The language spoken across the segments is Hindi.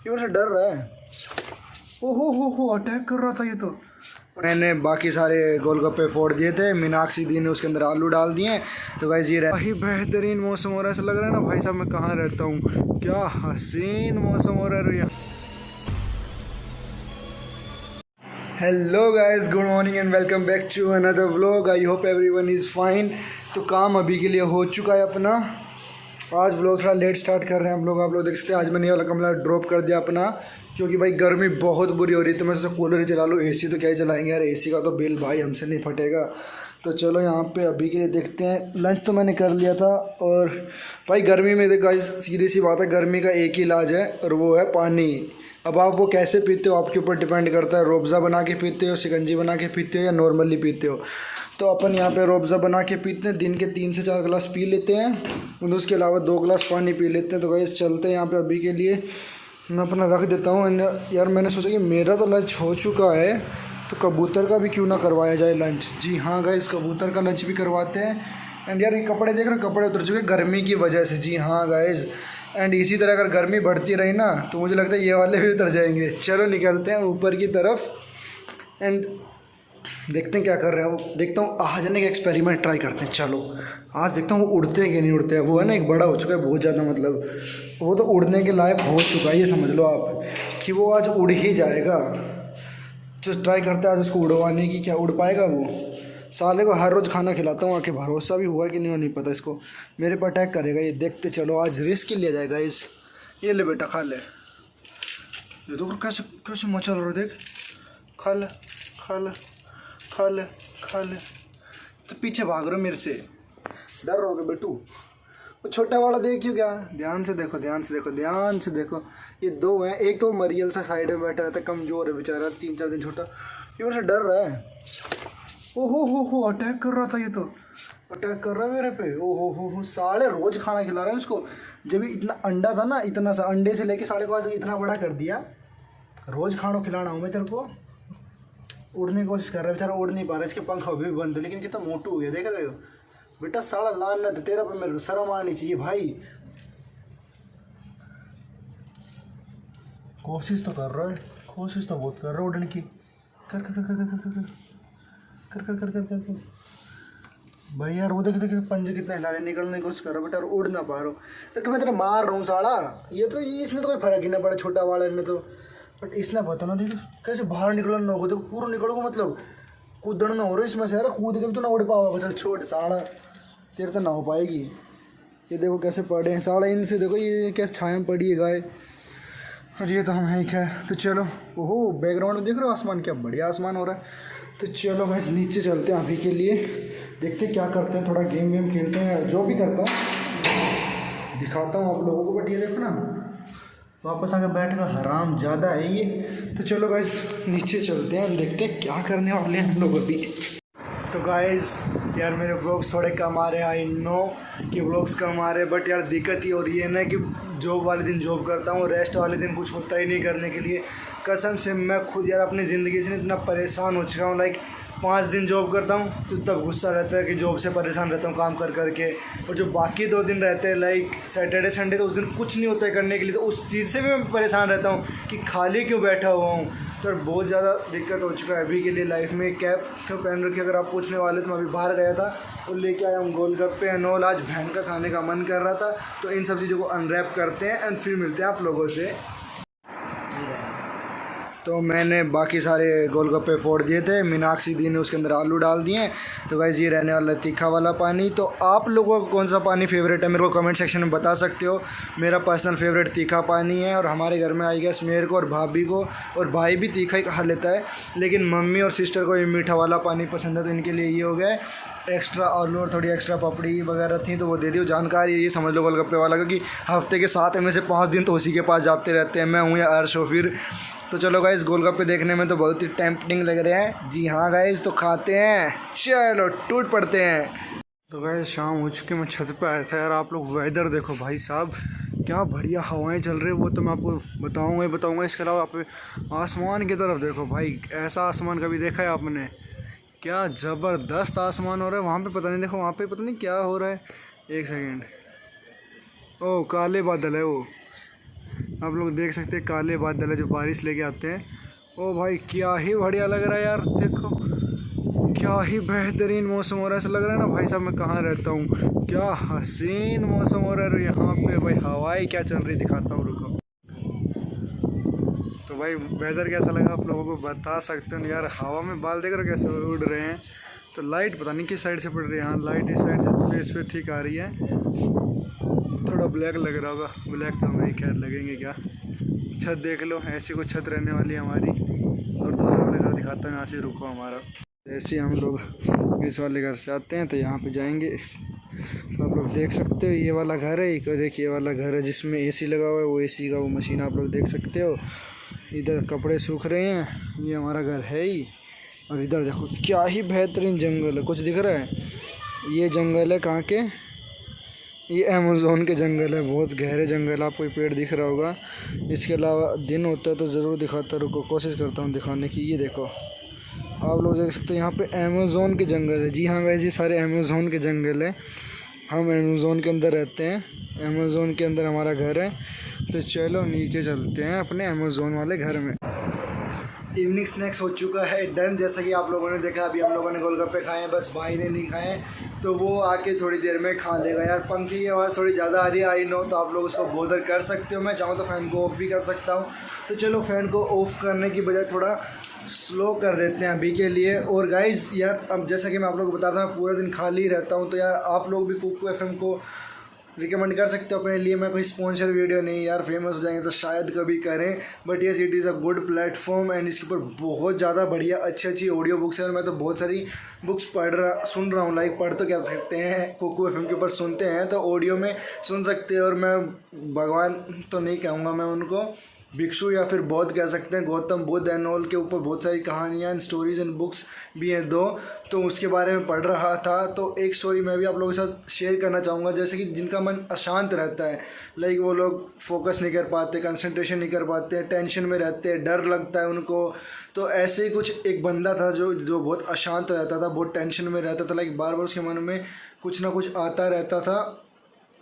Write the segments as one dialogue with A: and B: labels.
A: ये मुझसे डर रहा है। ओहो हो अटैक कर रहा था ये तो। मैंने बाकी सारे गोलगप्पे फोड़ दिए थे, मीनाक्षी दी ने उसके अंदर आलू डाल दिए। तो गाइस ये भाई बेहतरीन मौसम हो रहा है, ऐसा लग रहा है ना भाई साहब मैं कहाँ रहता हूँ, क्या हसीन मौसम हो रहा है। Hello guys, good morning and welcome back to another vlog. I hope everyone is fine. तो काम अभी के लिए हो चुका है अपना। आज व्लॉग थोड़ा लेट स्टार्ट कर रहे हैं हम लोग, आप लोग देख सकते हैं। आज मैंने ये वाला कमरा ड्रॉप कर दिया अपना, क्योंकि भाई गर्मी बहुत बुरी हो रही है। तो मैं सोचा कूलर ही चला लूँ, एसी तो क्या ही चलाएंगे यार, एसी का तो बिल भाई हमसे नहीं फटेगा। तो चलो यहाँ पे अभी के लिए देखते हैं। लंच तो मैंने कर लिया था। और भाई गर्मी में देखो गाइस, सीधी सी बात है, गर्मी का एक ही इलाज है और वो है पानी। अब आप वो कैसे पीते हो आपके ऊपर डिपेंड करता है। रूअफ़ज़ा बना के पीते हो, शिकंजी बना के पीते हो या नॉर्मली पीते हो। तो अपन यहाँ पे रूअफ़ज़ा बना के पीते हैं, दिन के 3 से 4 गिलास पी लेते हैं और उसके अलावा 2 गिलास पानी पी लेते हैं। तो गाइस चलते हैं यहाँ पे अभी के लिए, मैं अपना रख देता हूँ। यार मैंने सोचा कि मेरा तो लंच हो चुका है, तो कबूतर का भी क्यों ना करवाया जाए लंच। जी हाँ गाइस, कबूतर का लंच भी करवाते हैं। एंड यार ये कपड़े देख रहे हो, कपड़े उतर चुके गर्मी की वजह से। जी हाँ गाइस, एंड इसी तरह अगर गर्मी बढ़ती रही ना तो मुझे लगता है ये वाले भी उतर जाएंगे। चलो निकलते हैं ऊपर की तरफ एंड देखते हैं क्या कर रहे हैं वो। देखता हूँ आज जाने का एक्सपेरिमेंट ट्राई करते हैं। चलो आज देखता हूँ वो उड़ते हैं कि नहीं उड़ते हैं। वो है ना एक बड़ा हो चुका है बहुत ज़्यादा, मतलब वो तो उड़ने के लायक हो चुका है, ये समझ लो आप कि वो आज उड़ ही जाएगा। तो ट्राई करते हैं आज उसको उड़वाने की, क्या उड़ पाएगा वो। साले को हर रोज़ खाना खिलाता हूँ, आके भरोसा भी हुआ कि नहीं पता इसको, मेरे पर अटैक करेगा ये। देखते चलो, आज रिस्क लिया जाएगा इस। ये ले बेटा खा ले, ये तो कैसे कैसे मचल रहा, देख। खा ले खा ले खा ले खा ले। तो पीछे भाग रहे हो मेरे से, डर रहोगे बेटू। वो छोटा वाला देखियो क्या, ध्यान से देखो ध्यान से देखो ध्यान से देखो। ये 2 हैं, एक तो मरियल सा साइड में बैठा रहता है, कमज़ोर है बेचारा, 3-4 दिन छोटा। ये मेरे से डर रहा है। ओहो हो अटैक कर रहा था ये तो, अटैक कर रहा है मेरे पे। ओहो हो साले रोज़ खाना खिला रहे हैं उसको। जब इतना अंडा था ना, इतना सा अंडे से लेके साले को आज इतना बड़ा कर दिया। रोज़ खाना खिलाना हूँ मैं तेरे को। उड़ने की कोशिश कर रहा है बेचारा, उड़ नहीं पा रहा। इसके पंख अभी भी बंद है, लेकिन कितना मोटू हो गया देख रहे हो बेटा। साला लानत तेरा पे, मेरे को शर्म आनी चाहिए भाई। कोशिश तो कर रहा है, कोशिश तो बहुत कर रहा है उड़ने की। कर कर कर कर कर कर कर कर कर कर कर कर भाई यार, वो देखे देखे पंजे कितना हिला रहे, निकलने की कोशिश कर रहा बेटा और उड़ ना पा रहा हूँ। तो मैं तेरा मार रहा हूँ साला। ये तो इसने तो कोई फर्क ही ना पड़ा, छोटा वाले ने तो। बट इसने पता ना देखो कैसे बाहर निकलना ना होगा, देखो पूरा निकलोगे, मतलब कूदना ना हो रहा इसमें से। यार कूद के भी तो ना उड़ पाओगे, चल छोड़ साला, तेरे तो ना हो पाएगी। ये देखो कैसे पड़े हैं साला, इनसे देखो ये कैसे छाया में पड़ी है गाय। और ये तो हम है क्या। तो चलो, ओहो बैकग्राउंड में देख रहे हो आसमान, क्या बढ़िया आसमान हो रहा है। तो चलो बस नीचे चलते हैं अभी के लिए, देखते हैं क्या करते हैं। थोड़ा गेम वेम खेलते हैं, जो भी करता हूँ दिखाता हूँ आप लोगों को। बट ये देखो ना, वापस आके बैठना हराम ज़्यादा है ये। तो चलो गाइस नीचे चलते हैं, देखते हैं क्या करने वाले हैं हम लोग अभी। तो गाइस यार मेरे व्लॉग्स थोड़े कम आ रहे हैं, आई नो कि व्लॉग्स कम आ रहे हैं, बट यार दिक्कत ही हो रही है ना कि जॉब वाले दिन जॉब करता हूँ, रेस्ट वाले दिन कुछ होता ही नहीं करने के लिए। कसम से मैं खुद यार अपनी ज़िंदगी से इतना परेशान हो चुका हूँ। लाइक 5 दिन जॉब करता हूँ तो तब गुस्सा रहता है कि जॉब से परेशान रहता हूँ काम कर करके। और जो बाकी 2 दिन रहते हैं लाइक सैटरडे संडे, तो उस दिन कुछ नहीं होता है करने के लिए, तो उस चीज़ से भी मैं परेशान रहता हूँ कि खाली क्यों बैठा हुआ हूँ। तो बहुत ज़्यादा दिक्कत हो चुका है अभी के लिए लाइफ में। कैप क्यों पहन रखी, अगर आप पूछने वाले तो मैं अभी बाहर गया था और लेके आया हूँ गोलगप्पे एंड ऑल। आज बहन का खाने का मन कर रहा था, तो इन सब चीज़ों को अनरैप करते हैं एंड फिर मिलते हैं आप लोगों से। तो मैंने बाकी सारे गोलगप्पे फोड़ दिए थे, मीनाक्षी दी ने उसके अंदर आलू डाल दिए। तो गाइस ये रहने वाला तीखा वाला पानी। तो आप लोगों को कौन सा पानी फेवरेट है मेरे को कमेंट सेक्शन में बता सकते हो। मेरा पर्सनल फेवरेट तीखा पानी है, और हमारे घर में आई गेस मेरे को और भाभी को, और भाई भी तीखा ही खा लेता है, लेकिन मम्मी और सिस्टर को ये मीठा वाला पानी पसंद है। तो इनके लिए ये हो गया है। एक्स्ट्रा आलू और थोड़ी एक्स्ट्रा पपड़ी वगैरह थी तो वो दे दी। जानकारी ये समझ लो गोलगप्पे वाला, क्योंकि हफ्ते के 7 में से 5 दिन तो उसी के पास जाते रहते हैं, मैं हूँ या अर्श हो फिर। तो चलो गाइस गोलगप्पे देखने में तो बहुत ही टेम्पटिंग लग रहे हैं। जी हाँ गाइस, तो खाते हैं, चलो टूट पड़ते हैं। तो गाइस शाम हो चुकी, मैं छत पे आया था यार। आप लोग वेदर देखो भाई साहब, क्या बढ़िया हवाएं चल रही है, वो तो मैं आपको बताऊंगा ही बताऊंगा। इसके अलावा आप आसमान की तरफ देखो भाई, ऐसा आसमान कभी देखा है आपने? क्या ज़बरदस्त आसमान हो रहा है। वहाँ पे पता नहीं, देखो वहाँ पे पता नहीं क्या हो रहा है। एक सेकेंड, ओह काले बादल है वो, आप लोग देख सकते हैं काले बादल है जो बारिश लेके आते हैं। ओ भाई क्या ही बढ़िया लग रहा है यार, देखो क्या ही बेहतरीन मौसम हो रहा है। ऐसा लग रहा है ना भाई साहब मैं कहाँ रहता हूँ, क्या हसीन मौसम हो रहा है यहाँ पे। भाई हवाएं क्या चल रही दिखाता हूँ, रुको। तो भाई वेदर कैसा लगा आप लोगों को बता सकते हो यार। हवा में बाल देख रहे हो कैसे उड़ रहे हैं। तो लाइट पता नहीं किस साइड से पड़ रही है। हाँ लाइट इस साइड से इस पर ठीक आ रही है। थोड़ा ब्लैक लग रहा होगा, ब्लैक तो हमें खैर लगेंगे क्या। छत देख लो, ऐसी कुछ छत रहने वाली है हमारी। और दूसरा वाले घर दिखाता हूँ यहाँ से, रुको हमारा। जैसे ही हम लोग इस वाले घर से आते हैं तो यहाँ पे जाएंगे। तो आप लोग देख सकते हो ये वाला घर है एक, और एक ये वाला घर है जिसमें एसी लगा हुआ है। वो एसी का वो मशीन आप लोग देख सकते हो। इधर कपड़े सूख रहे हैं, ये हमारा घर है ही। और इधर देखो क्या ही बेहतरीन जंगल है, कुछ दिख रहा है। ये जंगल है कहाँ के, ये अमेज़न के जंगल है, बहुत गहरे जंगल। आपको ये पेड़ दिख रहा होगा। इसके अलावा दिन होता है तो ज़रूर दिखाता, रुको कोशिश करता हूँ दिखाने की। ये देखो आप लोग देख सकते हैं यहाँ पे अमेज़न के जंगल है। जी हाँ गाइस, ये सारे अमेज़न के जंगल है। हम अमेज़न के अंदर रहते हैं, अमेज़न के अंदर हमारा घर है। तो चलो नीचे चलते हैं अपने अमेज़न वाले घर में। इवनिंग स्नैक्स हो चुका है डन। जैसा कि आप लोगों ने देखा, अभी हम लोगों ने गोलगप्पे खाए हैं, बस भाई ने नहीं खाए हैं तो वो आके थोड़ी देर में खा लेगा। यार पंखे की आवाज़ थोड़ी ज़्यादा आ रही है, आई नो, तो आप लोग उसको बोदर कर सकते हो। मैं चाहूँ तो फ़ैन को ऑफ भी कर सकता हूँ। तो चलो फ़ैन को ऑफ़ करने की बजाय थोड़ा स्लो कर देते हैं अभी के लिए। और गाइज़ यार अब जैसा कि मैं आप लोगों को बताता हूँ, पूरा दिन खाली रहता हूँ, तो यार आप लोग भी कुकू एफएम को रिकमेंड कर सकते हो अपने लिए। मैं कोई स्पॉन्सर वीडियो नहीं, यार फेमस हो जाएंगे तो शायद कभी करें, but yes it is a good platform. And इसके ऊपर बहुत ज़्यादा बढ़िया अच्छी अच्छी ऑडियो बुक्स है। और मैं तो बहुत सारी बुक्स सुन रहा हूँ, लाइक पढ़ तो क्या सकते हैं, कुकू एफएम के ऊपर सुनते हैं तो ऑडियो में सुन सकते हैं। और मैं भगवान तो नहीं कहूँगा, मैं उनको भिक्षु या फिर बौद्ध कह सकते हैं, गौतम बुद्ध एंड ऑल के ऊपर बहुत सारी कहानियाँ एंड स्टोरीज एंड बुक्स भी हैं दो, तो उसके बारे में पढ़ रहा था। तो एक स्टोरी मैं भी आप लोगों के साथ शेयर करना चाहूँगा। जैसे कि जिनका मन अशांत रहता है, लाइक वो लोग फोकस नहीं कर पाते, कंसंट्रेशन नहीं कर पाते, टेंशन में रहते हैं, डर लगता है उनको। तो ऐसे ही कुछ एक बंदा था जो बहुत अशांत रहता था, बहुत टेंशन में रहता था, लाइक बार बार उसके मन में कुछ ना कुछ आता रहता था,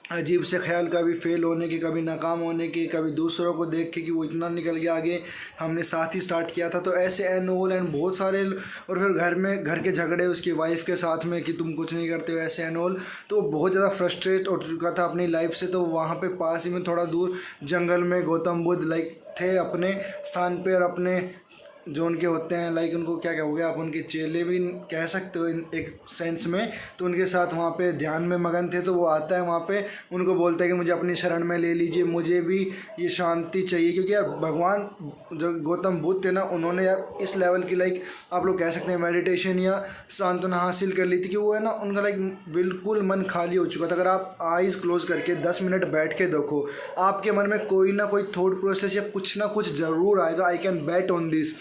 A: अजीब से ख्याल, कभी फेल होने के, कभी नाकाम होने के, कभी दूसरों को देख के कि वो इतना निकल गया आगे, हमने साथ ही स्टार्ट किया था। तो ऐसे एंड ऑल एंड बहुत सारे। और फिर घर के झगड़े उसकी वाइफ के साथ में कि तुम कुछ नहीं करते हो, ऐसे एंड ऑल। तो बहुत ज़्यादा फ्रस्ट्रेट हो चुका था अपनी लाइफ से। तो वहाँ पे पास ही में थोड़ा दूर जंगल में गौतम बुद्ध लाइक थे अपने स्थान पे, और अपने जो उनके होते हैं लाइक उनको क्या कहोगे आप, उनके चेले भी कह सकते हो एक सेंस में। तो उनके साथ वहाँ पे ध्यान में मगन थे। तो वो आता है वहाँ पे, उनको बोलता है कि मुझे अपनी शरण में ले लीजिए, मुझे भी ये शांति चाहिए। क्योंकि यार भगवान जो गौतम बुद्ध थे ना, उन्होंने यार इस लेवल की लाइक आप लोग कह सकते हैं मेडिटेशन या सांत्वना हासिल कर ली थी कि वो है ना उनका लाइक बिल्कुल मन खाली हो चुका था। अगर आप आइज़ क्लोज करके 10 मिनट बैठ के देखो, आपके मन में कोई ना कोई थॉट प्रोसेस या कुछ ना कुछ ज़रूर आएगा। I can bat on this.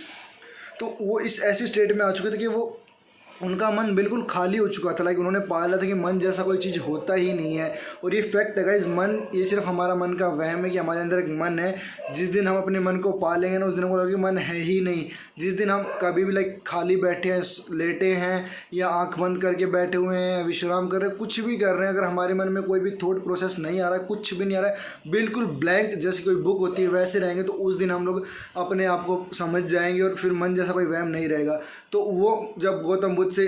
A: तो वो इस ऐसी स्टेट में आ चुके थे कि वो उनका मन बिल्कुल खाली हो चुका था। लाइक उन्होंने पा लिया था कि मन जैसा कोई चीज़ होता ही नहीं है। और ये फैक्ट है गाइस, मन ये सिर्फ हमारा मन का वहम है कि हमारे अंदर एक मन है। जिस दिन हम अपने मन को पा लेंगे ना, उस दिन हमको लगेगा कि मन है ही नहीं। जिस दिन हम कभी भी लाइक खाली बैठे हैं, लेटे हैं, या आंख बंद करके बैठे हुए हैं, विश्राम कर रहे हैं, कुछ भी कर रहे हैं, अगर हमारे मन में कोई भी थॉट प्रोसेस नहीं आ रहा है, कुछ भी नहीं आ रहा है, बिल्कुल ब्लैंक जैसे कोई बुक होती है वैसे रहेंगे, तो उस दिन हम लोग अपने आप को समझ जाएंगे और फिर मन जैसा कोई वहम नहीं रहेगा। तो वो जब गौतम बुद्ध से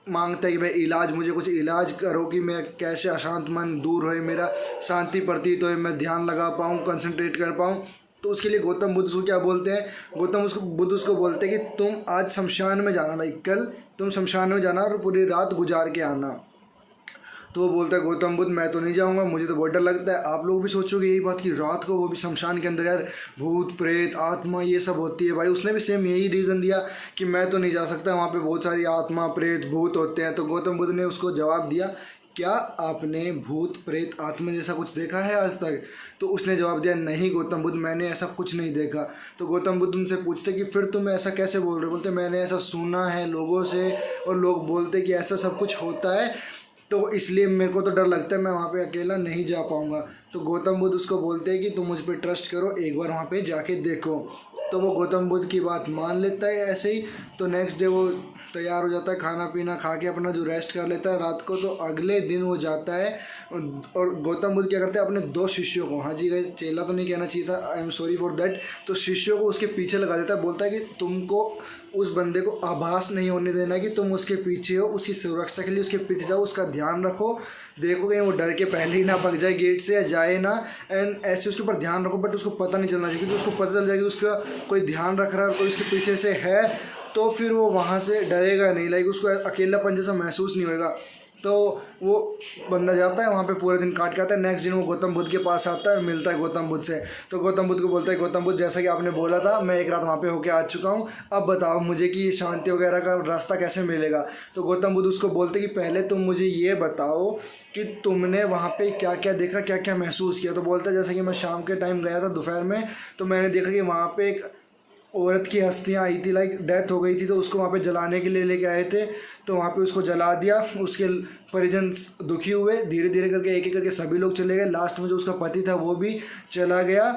A: मांगता है कि भाई इलाज, मुझे कुछ इलाज करो कि मैं कैसे अशांत मन दूर होए, मेरा शांति प्रतीत होए, मैं ध्यान लगा पाऊँ, कंसंट्रेट कर पाऊँ। तो उसके लिए गौतम बुद्ध उसको क्या बोलते हैं, बुद्ध उसको बोलते हैं कि तुम आज शमशान में जाना, लाइक कल तुम शमशान में जाना और पूरी रात गुजार के आना। तो वो बोलता है गौतम बुद्ध मैं तो नहीं जाऊंगा, मुझे तो बहुत डर लगता है। आप लोग भी सोचोगे यही बात कि रात को वो भी शमशान के अंदर यार भूत प्रेत आत्मा ये सब होती है। भाई उसने भी सेम यही रीज़न दिया कि मैं तो नहीं जा सकता, वहाँ पे बहुत सारी आत्मा प्रेत भूत होते हैं। तो गौतम बुद्ध ने उसको जवाब दिया, क्या आपने भूत प्रेत आत्मा जैसा कुछ देखा है आज तक? तो उसने जवाब दिया, नहीं गौतम बुद्ध, मैंने ऐसा कुछ नहीं देखा। तो गौतम बुद्ध उनसे पूछते कि फिर तुम ऐसा कैसे बोल रहे हो? बोलते मैंने ऐसा सुना है लोगों से, और लोग बोलते कि ऐसा सब कुछ होता है, तो इसलिए मेरे को तो डर लगता है, मैं वहाँ पे अकेला नहीं जा पाऊँगा। तो गौतम बुद्ध उसको बोलते हैं कि तुम मुझ पर ट्रस्ट करो, एक बार वहाँ पे जाके देखो। तो वो गौतम बुद्ध की बात मान लेता है ऐसे ही। तो नेक्स्ट डे वो तैयार हो जाता है, खाना पीना खा के अपना जो रेस्ट कर लेता है रात को। तो अगले दिन वो जाता है और गौतम बुद्ध क्या करते हैं, अपने 2 शिष्यों को, हाँ जी गाइस चेला तो नहीं कहना चाहिए था, I am sorry for that, तो शिष्यों को उसके पीछे लगा देता है। बोलता है कि तुमको उस बंदे को आभास नहीं होने देना कि तुम उसके पीछे हो, उसकी सुरक्षा के लिए उसके पीछे जाओ, उसका ध्यान रखो, देखो कहीं वो डर के पहले ही ना भाग जाए गेट से या जाए ना, एंड ऐसे उसके ऊपर ध्यान रखो। बट उसको पता नहीं चलना चाहिए, क्योंकि उसको पता चल जाएगी उसका कोई ध्यान रख रहा है, कोई उसके पीछे से है, तो फिर वो वहाँ से डरेगा नहीं, लाइक उसको अकेलापन जैसा महसूस नहीं होगा। तो वो बंदा जाता है वहाँ पे, पूरे दिन काट के आता है। नेक्स्ट दिन वो गौतम बुद्ध के पास आता है, मिलता है गौतम बुद्ध से। तो गौतम बुद्ध को बोलता है, गौतम बुद्ध जैसा कि आपने बोला था, मैं एक रात वहाँ पे होके आ चुका हूँ, अब बताओ मुझे कि शांति वगैरह का रास्ता कैसे मिलेगा। तो गौतम बुद्ध उसको बोलते कि पहले तुम मुझे ये बताओ कि तुमने वहाँ पे क्या क्या देखा, क्या क्या महसूस किया। तो बोलता है जैसे कि मैं शाम के टाइम गया था दोपहर में, तो मैंने देखा कि वहाँ पे एक औरत की हस्तियाँ आई थी, लाइक डेथ हो गई थी, तो उसको वहाँ पे जलाने के लिए लेके आए थे। तो वहाँ पे उसको जला दिया, उसके परिजन दुखी हुए, धीरे धीरे करके एक एक करके सभी लोग चले गए। लास्ट में जो उसका पति था वो भी चला गया।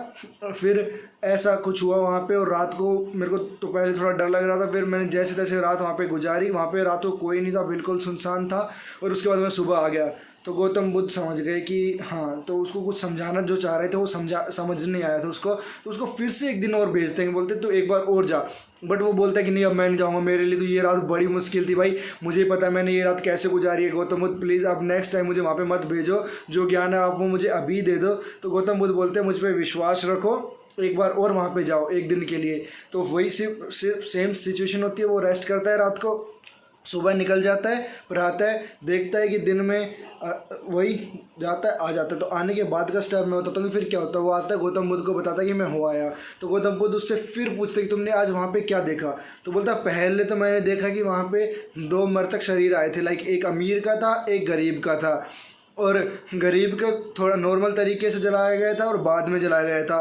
A: फिर ऐसा कुछ हुआ वहाँ पे, और रात को मेरे को तो पहले थोड़ा डर लग रहा था, फिर मैंने जैसे तैसे रात वहाँ पे गुजारी। वहाँ पे रात को कोई नहीं था, बिल्कुल सुनसान था, और उसके बाद मैं सुबह आ गया। तो गौतम बुद्ध समझ गए कि हाँ, तो उसको कुछ समझाना जो चाह रहे थे वो समझ नहीं आया था उसको, तो उसको फिर से एक दिन और भेजते हैं, बोलते तो एक बार और जा। बट वो बोलता है कि नहीं, अब मैं नहीं जाऊँगा, मेरे लिए तो ये रात बड़ी मुश्किल थी भाई, मुझे पता है मैंने ये रात कैसे गुजारी है। गौतम बुद्ध प्लीज़ अब नेक्स्ट टाइम मुझे वहाँ पे मत भेजो, जो ज्ञान है आप वो मुझे अभी दे दो। तो गौतम बुद्ध बोलते हैं मुझ पर विश्वास रखो, एक बार और वहाँ पे जाओ एक दिन के लिए। तो वही सिर्फ सेम सिचुएशन होती है, वो रेस्ट करता है रात को, सुबह निकल जाता है, फिर आता है, देखता है कि दिन में वही जाता है आ जाता है। तो आने के बाद का स्टेप में होता, तो फिर क्या होता है, वो आता है गौतम बुद्ध को बताता है कि मैं हो आया। तो गौतम बुद्ध उससे फिर पूछते कि तुमने आज वहाँ पे क्या देखा। तो बोलता पहले तो मैंने देखा कि वहाँ पे 2 मृतक शरीर आए थे, लाइक एक अमीर का था, एक गरीब का था, और गरीब को थोड़ा नॉर्मल तरीके से जलाया गया था और बाद में जलाया गया था।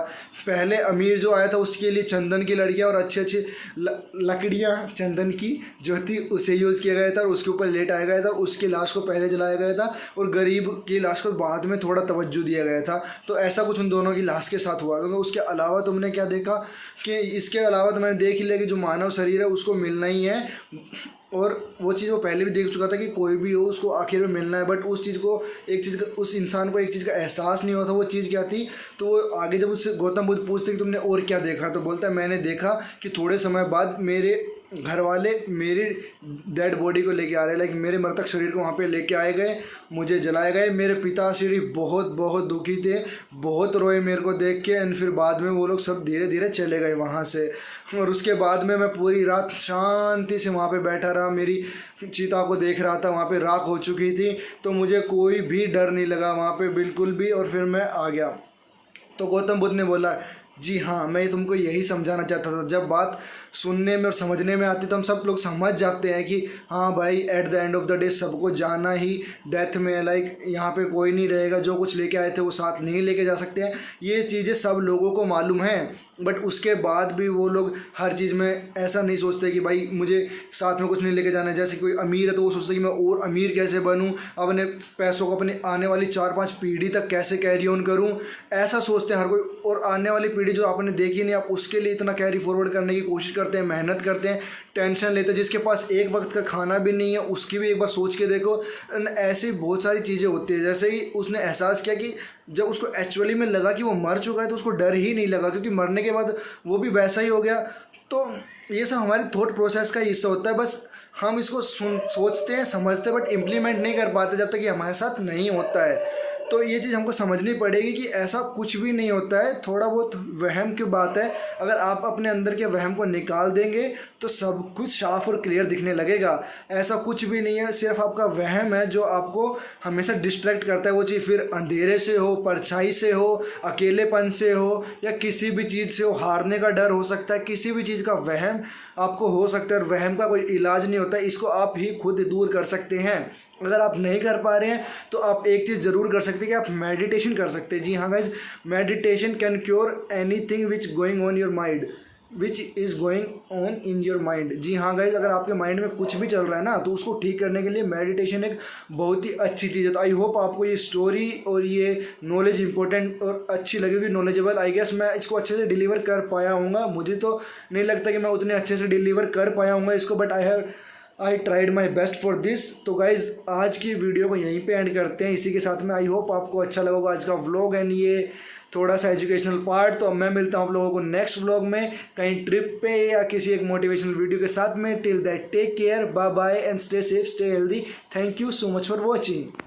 A: पहले अमीर जो आया था उसके लिए चंदन की लड़कियाँ और अच्छी अच्छी लकड़ियाँ चंदन की जो थी उसे यूज़ किया गया था, और उसके ऊपर लेटाया गया था, उसकी लाश को पहले जलाया गया था, और गरीब की लाश को बाद में थोड़ा तवज्जो दिया गया था। तो ऐसा कुछ उन दोनों की लाश के साथ हुआ। तो उसके अलावा तुमने क्या देखा कि इसके अलावा तो मैंने देख ही लिया कि जो मानव शरीर है उसको मिलना ही है, और वो चीज़ वो पहले भी देख चुका था कि कोई भी हो उसको आखिर में मिलना है। बट उस चीज़ को एक चीज़ का, उस इंसान को एक चीज़ का एहसास नहीं होता वो चीज़ क्या थी। तो वो आगे जब उससे गौतम बुद्ध पूछते कि तुमने और क्या देखा, तो बोलता है मैंने देखा कि थोड़े समय बाद मेरे घर वाले मेरी डेड बॉडी को लेके आ रहे, लाइक मेरे मृतक शरीर को वहाँ पे लेके आए गए, मुझे जलाए गए। मेरे पिताश्री बहुत बहुत दुखी थे, बहुत रोए मेरे को देख के, एंड फिर बाद में वो लोग सब धीरे धीरे चले गए वहाँ से। और उसके बाद में मैं पूरी रात शांति से वहाँ पे बैठा रहा, मेरी चिता को देख रहा था, वहाँ पे राख हो चुकी थी, तो मुझे कोई भी डर नहीं लगा वहाँ पे बिल्कुल भी, और फिर मैं आ गया। तो गौतम बुद्ध ने बोला जी हाँ, मैं तुमको यही समझाना चाहता था। जब बात सुनने में और समझने में आती तो हम सब लोग समझ जाते हैं कि हाँ भाई, at the end of the day सबको जाना ही डेथ में है, लाइक यहाँ पे कोई नहीं रहेगा, जो कुछ लेके आए थे वो साथ नहीं लेके जा सकते हैं। ये चीज़ें सब लोगों को मालूम है, बट उसके बाद भी वो लोग हर चीज़ में ऐसा नहीं सोचते कि भाई मुझे साथ में कुछ नहीं लेके जाना है। जैसे कोई अमीर है तो वो सोचता है कि मैं और अमीर कैसे बनूँ, अपने पैसों को अपनी आने वाली 4-5 पीढ़ी तक कैसे कैरी ऑन करूँ, ऐसा सोचते हैं हर कोई। और आने वाली पीढ़ी जो आपने देखी नहीं, आप उसके लिए इतना कैरी फॉरवर्ड करने की कोशिश करते हैं, मेहनत करते हैं, टेंशन लेते हैं। जिसके पास एक वक्त का खाना भी नहीं है उसकी भी एक बार सोच के देखो। ऐसी बहुत सारी चीज़ें होती है। जैसे ही उसने एहसास किया कि जब उसको एक्चुअली में लगा कि वो मर चुका है, तो उसको डर ही नहीं लगा, क्योंकि मरने के बाद वो भी वैसा ही हो गया। तो ये सब हमारी थॉट प्रोसेस का हिस्सा होता है। बस हम इसको सोचते हैं, समझते हैं, बट इम्प्लीमेंट नहीं कर पाते जब तक ये हमारे साथ नहीं होता है। तो ये चीज़ हमको समझनी पड़ेगी कि ऐसा कुछ भी नहीं होता है, थोड़ा बहुत वहम की बात है। अगर आप अपने अंदर के वहम को निकाल देंगे तो सब कुछ साफ और क्लियर दिखने लगेगा। ऐसा कुछ भी नहीं है, सिर्फ आपका वहम है जो आपको हमेशा डिस्ट्रैक्ट करता है। वो चीज़ फिर अंधेरे से हो, परछाई से हो, अकेलेपन से हो, या किसी भी चीज़ से हो, हारने का डर हो सकता है, किसी भी चीज़ का वहम आपको हो सकता है। और वहम का कोई इलाज नहीं होता है, इसको आप ही खुद दूर कर सकते हैं। अगर आप नहीं कर पा रहे हैं तो आप एक चीज़ ज़रूर कर सकते हैं कि आप मेडिटेशन कर सकते हैं। जी हाँ guys, meditation can cure anything which going on your mind. Which is going on in your mind. जी हाँ गाइज, अगर आपके माइंड में कुछ भी चल रहा है ना तो उसको ठीक करने के लिए मेडिटेशन एक बहुत ही अच्छी चीज़ है। तो आई होप आपको ये स्टोरी और ये नॉलेज इंपॉर्टेंट और अच्छी लगेगी, नॉलेजेबल। आई गेस मैं इसको अच्छे से डिलीवर कर पाया हूँगा, मुझे तो नहीं लगता कि मैं उतने अच्छे से डिलीवर कर पाया हूँगा इसको, but I tried my best for this. तो गाइज़ आज की वीडियो को यहीं पे एंड करते हैं इसी के साथ में। आई होप आपको अच्छा लगा होगा आज का व्लॉग एंड ये थोड़ा सा एजुकेशनल पार्ट। तो अब मैं मिलता हूँ आप लोगों को नेक्स्ट व्लॉग में कहीं ट्रिप पे या किसी एक मोटिवेशनल वीडियो के साथ में। Till that take care, bye bye and stay safe, stay healthy. Thank you so much for watching.